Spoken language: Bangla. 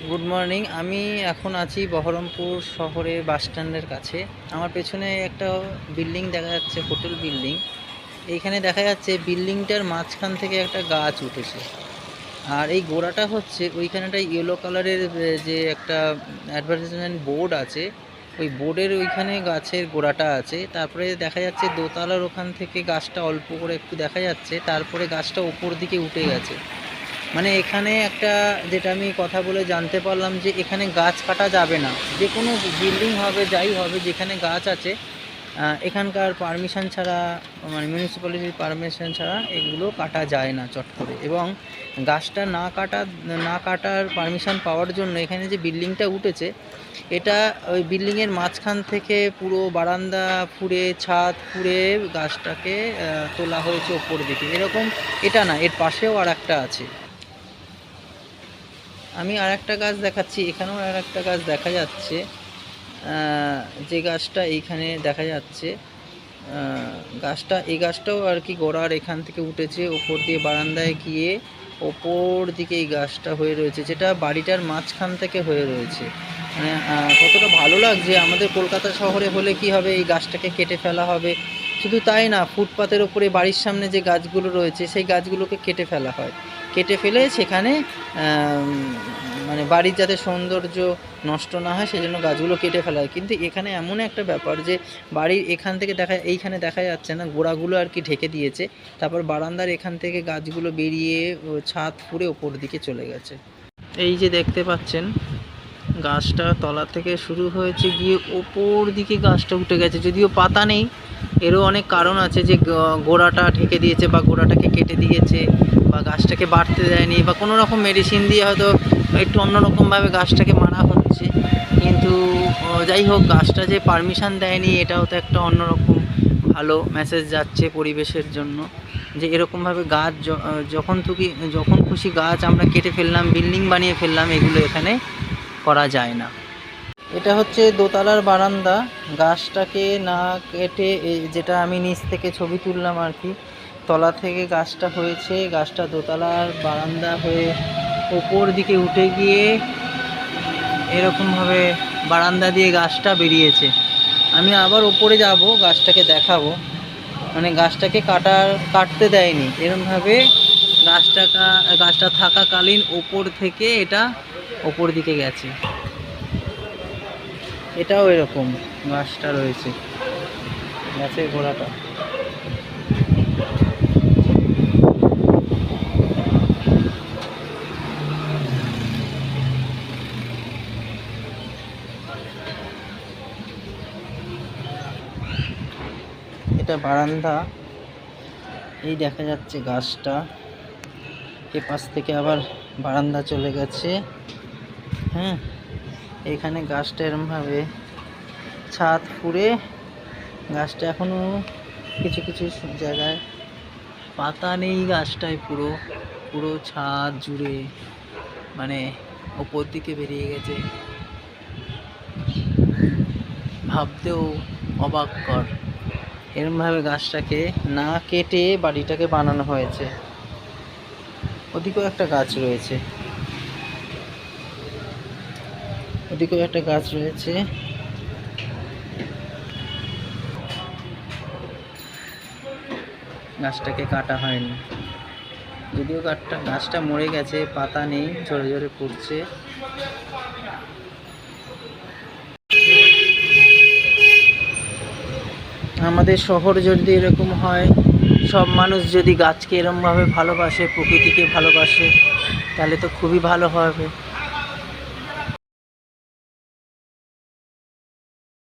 Good morning. আমি এখন আছি বহরমপুর শহরে বাস স্ট্যান্ডের কাছে। আমার পেছনে একটা বিল্ডিং দেখা যাচ্ছে, হোটেল বিল্ডিং। এইখানে দেখা যাচ্ছে বিল্ডিংটার মাঝখান থেকে একটা গাছ উঠেছে। আর এই গোড়াটা হচ্ছে ওইখানে একটা ইয়েলো কালারের যে একটা অ্যাডভার্টাইজমেন্ট বোর্ড আছে, ওই বোর্ডের ওইখানে গাছের গোড়াটা আছে। তারপরে দেখা যাচ্ছে দোতলার ওখান থেকে গাছটা অল্প করে একটু দেখা যাচ্ছে, তারপরে গাছটা ওপর দিকে উঠে গেছে। মানে এখানে একটা যেটা আমি কথা বলে জানতে পারলাম যে এখানে গাছ কাটা যাবে না। যে কোনো বিল্ডিং হবে, যাই হবে, যেখানে গাছ আছে এখানকার পারমিশন ছাড়া, মানে মিউনিসিপ্যালিটির পারমিশন ছাড়া এগুলো কাটা যায় না চট করে। এবং গাছটা না কাটার পারমিশন পাওয়ার জন্য এখানে যে বিল্ডিংটা উঠেছে, এটা ওই বিল্ডিংয়ের মাঝখান থেকে পুরো বারান্দা ফুঁড়ে, ছাদ ফুঁড়ে গাছটাকে তোলা হয়েছে ওপর দিকে। এরকম এটা না, এর পাশেও আর একটা আছে। আমি আর একটা গাছ দেখাচ্ছি, এখানেও আর একটা গাছ দেখা যাচ্ছে। যে গাছটা এইখানে দেখা যাচ্ছে, এই গাছটাও আর কি গোড়ার এখান থেকে উঠেছে, ওপর দিয়ে বারান্দায় গিয়ে ওপর দিকে এই গাছটা হয়ে রয়েছে, যেটা বাড়িটার মাঝখান থেকে হয়ে রয়েছে। মানে কতটা ভালো লাগছে। আমাদের কলকাতা শহরে হলে কি হবে, এই গাছটাকে কেটে ফেলা হবে। শুধু তাই না, ফুটপাতের ওপরে বাড়ির সামনে যে গাছগুলো রয়েছে সেই গাছগুলোকে কেটে ফেলা হয়। কেটে ফেলে সেখানে মানে বাড়ির যাতে সৌন্দর্য নষ্ট না হয় সেজন্য গাছগুলো কেটে ফেলা হয়। কিন্তু এখানে এমন একটা ব্যাপার যে বাড়ির এখান থেকে এইখানে দেখা যাচ্ছে না, গোড়াগুলো আর কি ঢেকে দিয়েছে। তারপর বারান্দার এখান থেকে গাছগুলো বেরিয়ে ছাদ ফুঁড়ে ওপর দিকে চলে গেছে। এই যে দেখতে পাচ্ছেন, গাছটা তলা থেকে শুরু হয়েছে গিয়ে ওপর দিকে গাছটা উঠে গেছে। যদিও পাতা নেই, এরও অনেক কারণ আছে, যে গোড়াটা ঢেকে দিয়েছে বা গোড়াটাকে কেটে দিয়েছে বা গাছটাকে বাড়তে দেয়নি, বা কোনো রকম মেডিসিন দিয়ে হয়তো একটু অন্যরকমভাবে গাছটাকে মারা হচ্ছে। কিন্তু যাই হোক, গাছটা যে পারমিশন দেয়নি, এটাও তো একটা অন্যরকম ভালো মেসেজ যাচ্ছে পরিবেশের জন্য, যে এরকমভাবে গাছ যখন খুশি গাছ আমরা কেটে ফেললাম, বিল্ডিং বানিয়ে ফেললাম, এগুলো এখানে করা যায় না। এটা হচ্ছে দোতলার বারান্দা। গাছটাকে না কেটে, যেটা আমি নিচ থেকে ছবি তুললাম আর কি, তলা থেকে গাছটা হয়েছে, গাছটা দোতলার বারান্দা হয়ে ওপর দিকে উঠে গিয়ে এরকমভাবে বারান্দা দিয়ে গাছটা বেরিয়েছে। আমি আবার ওপরে যাব, গাছটাকে দেখাবো। মানে গাছটাকে কাটতে দেয়নি, এরকমভাবে গাছটা থাকাকালীন ওপর থেকে এটা ওপর দিকে গেছে। এটাও এরকম গাছটা রয়েছে, গাছের গোড়াটা। এটা বারান্দা, এই দেখা যাচ্ছে গাছটা, এ পাশ থেকে আবার বারান্দা চলে গেছে। হ্যাঁ, এখানে গাছটা এরমভাবে ছাদ ফুঁড়ে, গাছটা এখনো কিছু কিছু জায়গায় পাতা নেই গাছটায়, পুরো পুরো ছাদ জুড়ে মানে ওপর দিকে বেরিয়ে গেছে। ভাবতেও অবাককর, এরমভাবে গাছটাকে না কেটে বাড়িটাকে বানানো হয়েছে। ওদিকেও একটা গাছ রয়েছে, ওদিকেও একটা গাছ রয়েছে। গাছটাকে কাটা হয়নি, যদিও গাছটা মরে গেছে, পাতা নেই, ঝরে ঝরে পড়ছে। আমাদের শহর যদি এরকম হয়, সব মানুষ যদি গাছকে এরকমভাবে ভালোবাসে, প্রকৃতিকে ভালোবাসে, তাহলে তো খুবই ভালো হবে।